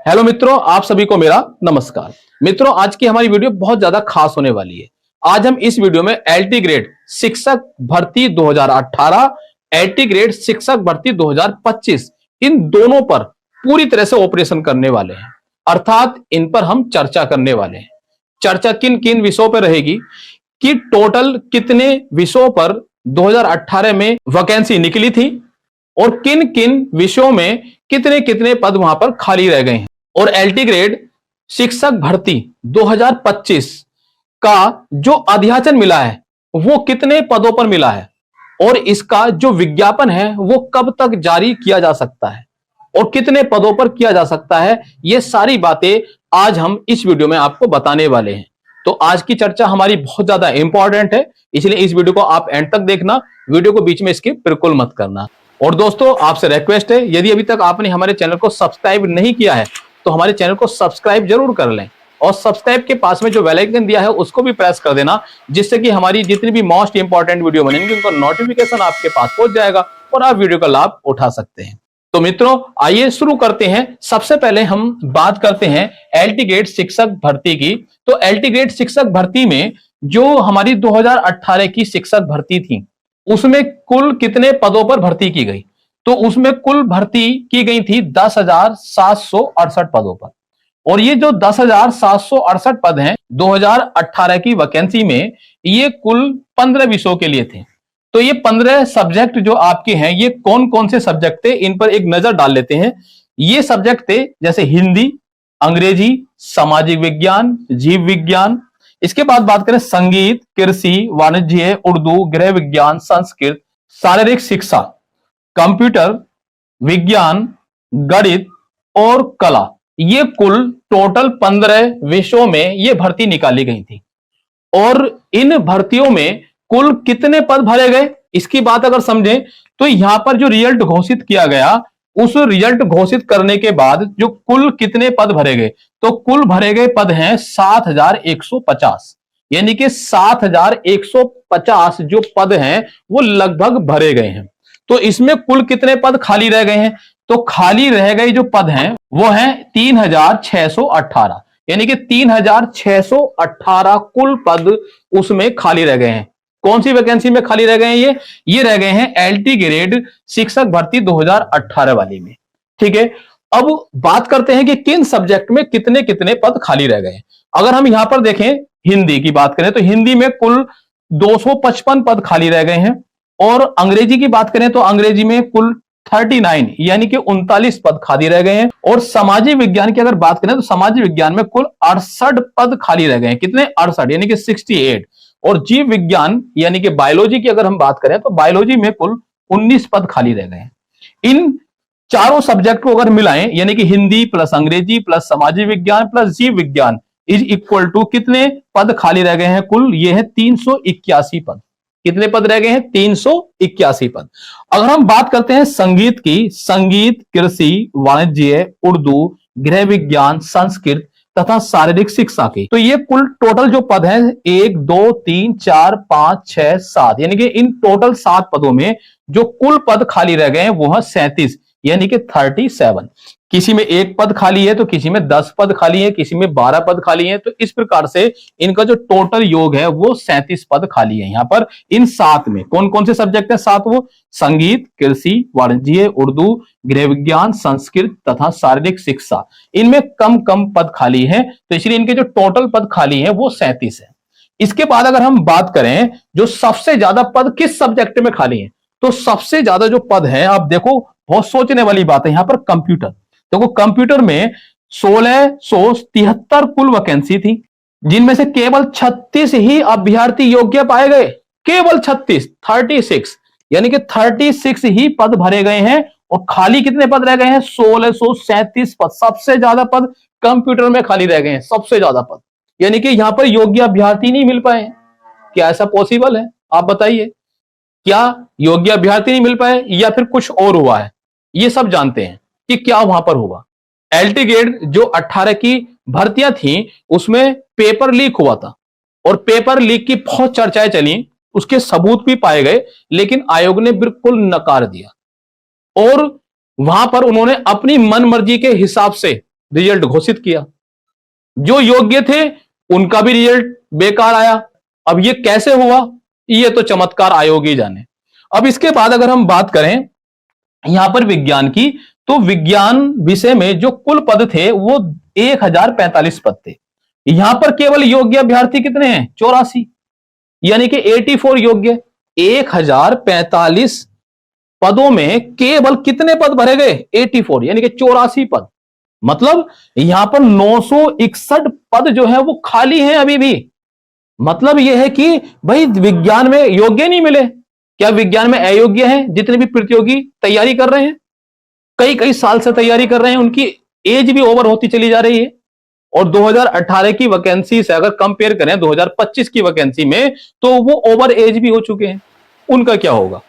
Hello मित्रों, आप सभी को मेरा नमस्कार। मित्रों, आज की हमारी वीडियो बहुत ज्यादा खास होने वाली है। आज हम इस वीडियो में एलटी ग्रेड शिक्षक भर्ती 2018, एलटी ग्रेड शिक्षक भर्ती 2025 इन दोनों पर पूरी तरह से ऑपरेशन करने वाले हैं। अर्थात इन पर हम चर्चा करने वाले हैं। चर्चा किन किन विषयों पर रहेगी कि टोटल कितने विषयों पर 2018 में वैकेंसी निकली थी और किन किन विषयों में कितने कितने पद वहां पर खाली रह गए हैं, और एलटी ग्रेड शिक्षक भर्ती 2025 का जो अध्याचन मिला है वो कितने पदों पर मिला है, और इसका जो विज्ञापन है वो कब तक जारी किया जा सकता है और कितने पदों पर किया जा सकता है, ये सारी बातें आज हम इस वीडियो में आपको बताने वाले हैं। तो आज की चर्चा हमारी बहुत ज्यादा इंपॉर्टेंट है, इसलिए इस वीडियो को आप एंड तक देखना, वीडियो को बीच में स्किप बिल्कुल मत करना। और दोस्तों, आपसे रिक्वेस्ट है, यदि अभी तक आपने हमारे चैनल को सब्सक्राइब नहीं किया है तो हमारे चैनल को सब्सक्राइब जरूर कर लें, और सब्सक्राइब के पास में जो बेल आइकन दिया है उसको भी प्रेस कर देना, जिससे कि हमारी जितनी भी मोस्ट इंपॉर्टेंट वीडियो बनेंगी उनका नोटिफिकेशन आपके पास पहुंच जाएगा और आप वीडियो का लाभ उठा सकते हैं। तो मित्रों, आइए शुरू करते हैं। सबसे पहले हम बात करते हैं एलटी ग्रेड शिक्षक भर्ती की। तो एलटी ग्रेड शिक्षक भर्ती में जो हमारी 2018 की शिक्षक भर्ती थी उसमें कुल कितने पदों पर भर्ती की गई? तो उसमें कुल भर्ती की गई थी 10,768 पदों पर, और ये जो 10,768 पद हैं 2018 की वैकेंसी में, ये कुल 15 विषयों के लिए थे। तो ये 15 सब्जेक्ट जो आपके हैं, ये कौन कौन से सब्जेक्ट थे, इन पर एक नजर डाल लेते हैं। ये सब्जेक्ट थे जैसे हिंदी, अंग्रेजी, सामाजिक विज्ञान, जीव विज्ञान। इसके बाद बात करें संगीत, कृषि, वाणिज्य, उर्दू, गृह विज्ञान, संस्कृत, शारीरिक शिक्षा, कंप्यूटर विज्ञान, गणित और कला। ये कुल टोटल 15 विषयों में ये भर्ती निकाली गई थी। और इन भर्तियों में कुल कितने पद भरे गए, इसकी बात अगर समझें तो यहां पर जो रिजल्ट घोषित किया गया, उस रिजल्ट घोषित करने के बाद जो कुल कितने पद भरे गए, तो कुल भरे गए पद हैं 7,150, यानी कि 7,150 जो पद हैं वो लगभग भरे गए हैं। तो इसमें कुल कितने पद खाली रह गए हैं? तो खाली रह गए जो पद हैं वो हैं 3,618, यानी कि 3,618 कुल पद उसमें खाली रह गए हैं। कौन सी वैकेंसी में खाली रह गए हैं? ये रह गए हैं एलटी ग्रेड शिक्षक भर्ती 2018 वाली में। ठीक है, अब बात करते हैं कि किन सब्जेक्ट में कितने कितने पद खाली रह गए हैं। अगर हम यहां पर देखें, हिंदी की बात करें तो हिंदी में कुल 255 पद खाली रह गए हैं, और अंग्रेजी की बात करें तो अंग्रेजी में कुल 39 यानी कि 39 पद खाली रह गए हैं। और सामाजिक विज्ञान की अगर बात करें तो सामाजिक विज्ञान में कुल 68 पद खाली रह गए हैं। कितने? 68 यानी कि 68। और जीव विज्ञान यानी कि बायोलॉजी की अगर हम बात करें तो बायोलॉजी में कुल 19 पद खाली रह गए हैं। इन चारों सब्जेक्ट को अगर मिलाएं, यानी कि हिंदी प्लस अंग्रेजी प्लस सामाजिक विज्ञान प्लस जीव विज्ञान इज इक्वल टू कितने पद खाली रह गए हैं? कुल ये है 381 पद। कितने पद रह गए हैं? 381 पद। अगर हम बात करते हैं संगीत की, संगीत, कृषि, वाणिज्य, उर्दू, गृह विज्ञान, संस्कृत तथा शारीरिक शिक्षा की, तो ये कुल टोटल जो पद हैं 1 2 3 4 5 6 7, यानी कि इन टोटल 7 पदों में जो कुल पद खाली रह गए हैं वो है 37, यानी कि 37। किसी में 1 पद खाली है तो किसी में 10 पद खाली है, किसी में 12 पद खाली है। तो इस प्रकार से इनका जो टोटल योग है वो 37 पद खाली है। यहां पर इन 7 में कौन कौन से सब्जेक्ट है? 7 वो संगीत, कृषि, वाणिज्य, उर्दू, गृह विज्ञान, संस्कृत तथा शारीरिक शिक्षा। इनमें कम कम पद खाली है, तो इसलिए इनके जो टोटल पद खाली है वो 37 है। इसके बाद अगर हम बात करें जो सबसे ज्यादा पद किस सब्जेक्ट में खाली है, तो सबसे ज्यादा जो पद है, आप देखो बहुत सोचने वाली बात है यहां पर, कंप्यूटर। देखो कंप्यूटर में 1673 कुल वैकेंसी थी, जिनमें से केवल 36 ही अभ्यर्थी योग्य पाए गए। केवल 36 यानी कि 36 ही पद भरे गए हैं, और खाली कितने पद रह गए हैं? 1637 पद। सबसे ज्यादा पद कंप्यूटर में खाली रह गए हैं, सबसे ज्यादा पद, यानी कि यहां पर योग्य अभ्यर्थी नहीं मिल पाए। क्या ऐसा पॉसिबल है? आप बताइए, क्या योग्य अभ्यर्थी नहीं मिल पाए या फिर कुछ और हुआ है? ये सब जानते हैं कि क्या वहां पर हुआ। एलटी ग्रेड जो 18 की भर्तियां थी उसमें पेपर लीक हुआ था, और पेपर लीक की बहुत चर्चाएं चली, उसके सबूत भी पाए गए, लेकिन आयोग ने बिल्कुल नकार दिया। और वहां पर उन्होंने अपनी मनमर्जी के हिसाब से रिजल्ट घोषित किया। जो योग्य थे उनका भी रिजल्ट बेकार आया। अब ये कैसे हुआ, ये तो चमत्कार आयोग ही जाने। अब इसके बाद अगर हम बात करें यहां पर विज्ञान की, तो विज्ञान विषय में जो कुल पद थे वो 1045 पद थे। यहां पर केवल योग्य अभ्यर्थी कितने हैं, 84, यानी कि 84 योग्य। 1045 पदों में केवल कितने पद भरे गए, 84, यानी कि 84 पद। मतलब यहां पर 961 पद जो है वो खाली हैं अभी भी। मतलब यह है कि भाई विज्ञान में योग्य नहीं मिले। क्या विज्ञान में अयोग्य हैं जितने भी प्रतियोगी तैयारी कर रहे हैं, कई कई साल से तैयारी कर रहे हैं, उनकी एज भी ओवर होती चली जा रही है। और 2018 की वैकेंसी से अगर कंपेयर करें 2025 की वैकेंसी में, तो वो ओवर एज भी हो चुके हैं। उनका क्या होगा,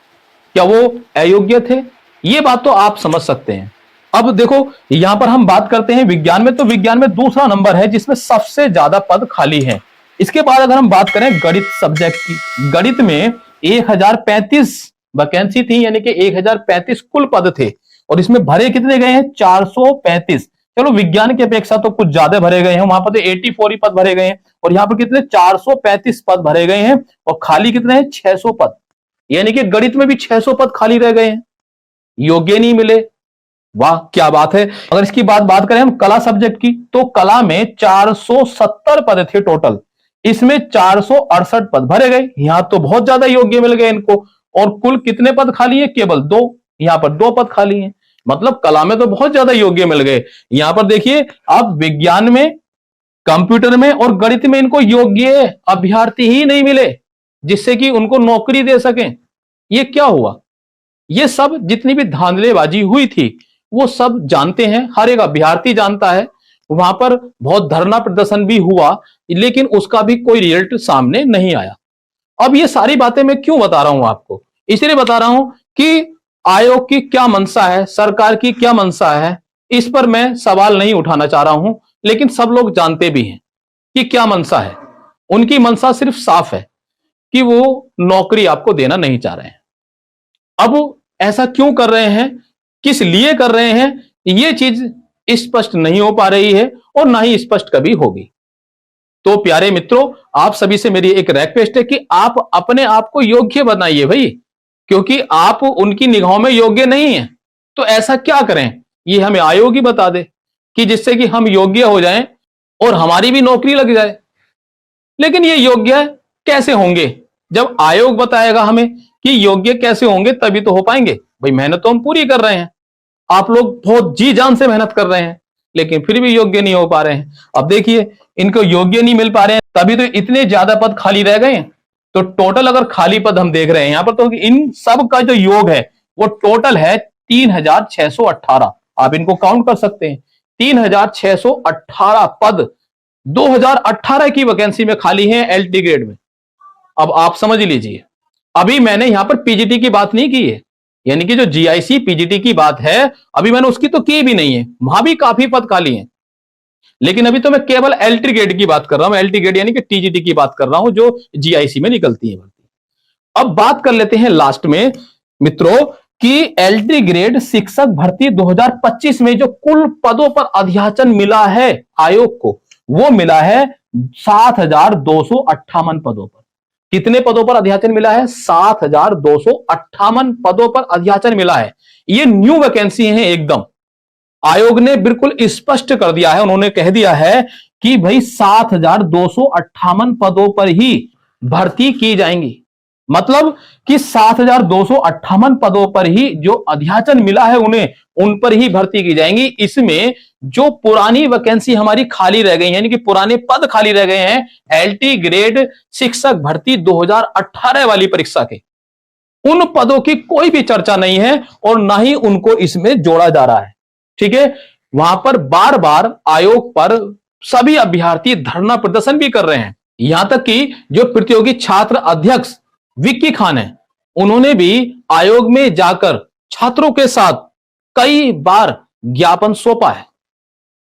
क्या वो अयोग्य थे, ये बात तो आप समझ सकते हैं। अब देखो यहां पर हम बात करते हैं विज्ञान में, तो विज्ञान में दूसरा नंबर है जिसमें सबसे ज्यादा पद खाली हैं। इसके बाद अगर हम बात करें गणित सब्जेक्ट की, गणित में 1035 वैकेंसी थी, यानी कि 1035 कुल पद थे, और इसमें भरे कितने गए हैं, 435। चलो विज्ञान की अपेक्षा तो कुछ ज्यादा भरे गए हैं, वहां पर 84 ही पद भरे गए हैं, और यहां पर कितने 435 पद भरे गए हैं, और खाली कितने हैं, 600 पद। यानी कि गणित में भी 600 पद खाली रह गए हैं, योग्य नहीं मिले। वाह क्या बात है। अगर इसकी बात करें हम कला सब्जेक्ट की, तो कला में 470 पद थे टोटल, इसमें 468 पद भरे गए। यहां तो बहुत ज्यादा योग्य मिल गए इनको। और कुल कितने पद खाली है, केवल 2, यहां पर 2 पद खाली हैं। मतलब कला में तो बहुत ज्यादा योग्य मिल गए। यहां पर देखिए अब विज्ञान में, कंप्यूटर में और गणित में इनको योग्य अभ्यर्थी ही नहीं मिले जिससे कि उनको नौकरी दे सकें। ये क्या हुआ, ये सब जितनी भी धांधलेबाजी हुई थी वो सब जानते हैं, हर एक अभ्यर्थी जानता है। वहां पर बहुत धरना प्रदर्शन भी हुआ, लेकिन उसका भी कोई रिजल्ट सामने नहीं आया। अब ये सारी बातें मैं क्यों बता रहा हूं आपको, इसलिए बता रहा हूं कि आयोग की क्या मंशा है, सरकार की क्या मंशा है, इस पर मैं सवाल नहीं उठाना चाह रहा हूं। लेकिन सब लोग जानते भी हैं कि क्या मंशा है। उनकी मंशा सिर्फ साफ है कि वो नौकरी आपको देना नहीं चाह रहे हैं। अब ऐसा क्यों कर रहे हैं, किस लिए कर रहे हैं, ये चीज स्पष्ट नहीं हो पा रही है, और ना ही स्पष्ट कभी होगी। तो प्यारे मित्रों, आप सभी से मेरी एक रिक्वेस्ट है कि आप अपने आप को योग्य बनाइए भाई, क्योंकि आप उनकी निगाहों में योग्य नहीं है। तो ऐसा क्या करें, ये हमें आयोग ही बता दे कि जिससे कि हम योग्य हो जाएं और हमारी भी नौकरी लग जाए। लेकिन ये योग्य कैसे होंगे, जब आयोग बताएगा हमें कि योग्य कैसे होंगे तभी तो हो पाएंगे। भाई मेहनत तो हम पूरी कर रहे हैं, आप लोग बहुत जी जान से मेहनत कर रहे हैं, लेकिन फिर भी योग्य नहीं हो पा रहे हैं। अब देखिए इनको योग्य नहीं मिल पा रहे हैं, तभी तो इतने ज्यादा पद खाली रह गए हैं। तो टोटल अगर खाली पद हम देख रहे हैं यहां पर, तो इन सब का जो योग है वो टोटल है 3618। आप इनको काउंट कर सकते हैं, 3618 पद 2018 की वैकेंसी में खाली हैं एलटी ग्रेड में। अब आप समझ लीजिए, अभी मैंने यहां पर पीजीटी की बात नहीं की है, यानी कि जो जीआईसी पीजीटी की बात है अभी मैंने उसकी तो की भी नहीं है, वहां भी काफी पद खाली हैं। लेकिन अभी तो मैं केवल एलटी ग्रेड की बात कर रहा हूं, एलटी ग्रेड यानी कि टीजीटी की बात कर रहा हूं, जो जीआईसी में निकलती है भर्ती। अब बात कर लेते हैं लास्ट में मित्रों कि एलटी ग्रेड शिक्षक भर्ती 2025 में जो कुल पदों पर अध्याचन मिला है आयोग को, वो मिला है 7258 पदों पर। कितने पदों पर अध्याचन मिला है, 7258 पदों पर अध्याचन मिला है। ये न्यू वैकेंसी है एकदम। आयोग ने बिल्कुल स्पष्ट कर दिया है, उन्होंने कह दिया है कि भाई 7258 पदों पर ही भर्ती की जाएंगी। मतलब कि 7258 पदों पर ही जो अध्याचन मिला है उन्हें, उन पर ही भर्ती की जाएंगी। इसमें जो पुरानी वैकेंसी हमारी खाली रह गई, यानी कि पुराने पद खाली रह गए हैं एलटी ग्रेड शिक्षक भर्ती 2018 वाली परीक्षा के, उन पदों की कोई भी चर्चा नहीं है और ना ही उनको इसमें जोड़ा जा रहा है। ठीक है, वहां पर बार बार आयोग पर सभी अभ्यर्थी धरना प्रदर्शन भी कर रहे हैं। यहां तक कि जो प्रतियोगी छात्र अध्यक्ष विक्की खान है, उन्होंने भी आयोग में जाकर छात्रों के साथ कई बार ज्ञापन सौंपा है।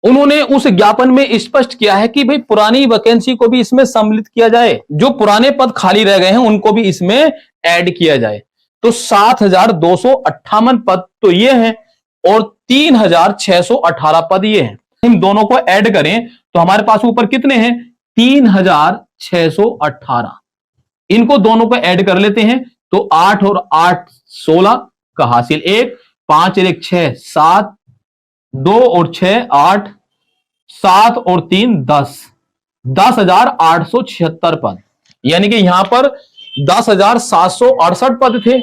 उन्होंने उस ज्ञापन में स्पष्ट किया है कि भाई पुरानी वैकेंसी को भी इसमें सम्मिलित किया जाए, जो पुराने पद खाली रह गए हैं उनको भी इसमें ऐड किया जाए। तो 7258 पद तो ये हैं और 3618 पद ये हैं। हम दोनों को ऐड करें तो हमारे पास ऊपर कितने हैं? 3618। इनको दोनों को ऐड कर लेते हैं तो 8 और 8 16 का हासिल 1, 5 और 1 6 7, 2 और 6 8, 7 और 3 10, 10,876 पद। यानी कि यहां पर 10,768 पद थे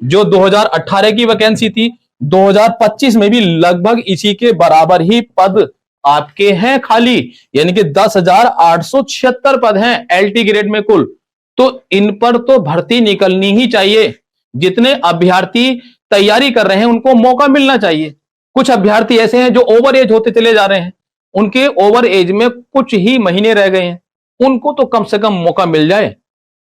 जो 2018 की वैकेंसी थी। 2025 में भी लगभग इसी के बराबर ही पद आपके हैं खाली, यानी कि 10,876 पद हैं एलटी ग्रेड में कुल। तो इन पर तो भर्ती निकलनी ही चाहिए। जितने अभ्यर्थी तैयारी कर रहे हैं उनको मौका मिलना चाहिए। कुछ अभ्यर्थी ऐसे हैं जो ओवर एज होते चले जा रहे हैं, उनके ओवर एज में कुछ ही महीने रह गए हैं, उनको तो कम से कम मौका मिल जाए।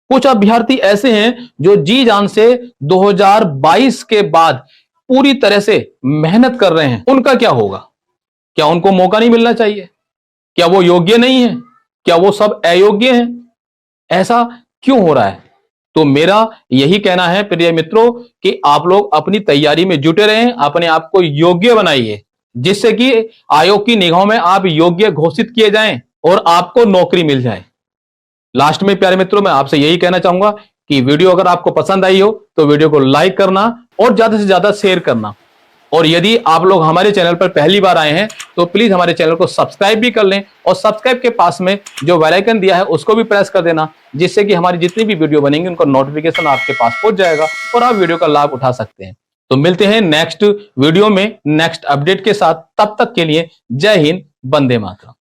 कुछ अभ्यर्थी ऐसे हैं जो जी जान से 2022 के बाद पूरी तरह से मेहनत कर रहे हैं, उनका क्या होगा? क्या उनको मौका नहीं मिलना चाहिए? क्या वो योग्य नहीं है? क्या वो सब अयोग्य हैं? ऐसा क्यों हो रहा है? तो मेरा यही कहना है प्रिय मित्रों कि आप लोग अपनी तैयारी में जुटे रहें, अपने आप को योग्य बनाइए, जिससे कि आयोग की निगाहों में आप योग्य घोषित किए जाएं और आपको नौकरी मिल जाए। लास्ट में प्यारे मित्रों मैं आपसे यही कहना चाहूंगा कि वीडियो अगर आपको पसंद आई हो तो वीडियो को लाइक करना और ज्यादा से ज्यादा शेयर करना। और यदि आप लोग हमारे चैनल पर पहली बार आए हैं तो प्लीज हमारे चैनल को सब्सक्राइब भी कर लें और सब्सक्राइब के पास में जो बेल आइकन दिया है उसको भी प्रेस कर देना, जिससे कि हमारी जितनी भी वीडियो बनेंगी उनका नोटिफिकेशन आपके पास पहुंच जाएगा और आप वीडियो का लाभ उठा सकते हैं। तो मिलते हैं नेक्स्ट वीडियो में नेक्स्ट अपडेट के साथ। तब तक के लिए जय हिंद, वंदे मातरम।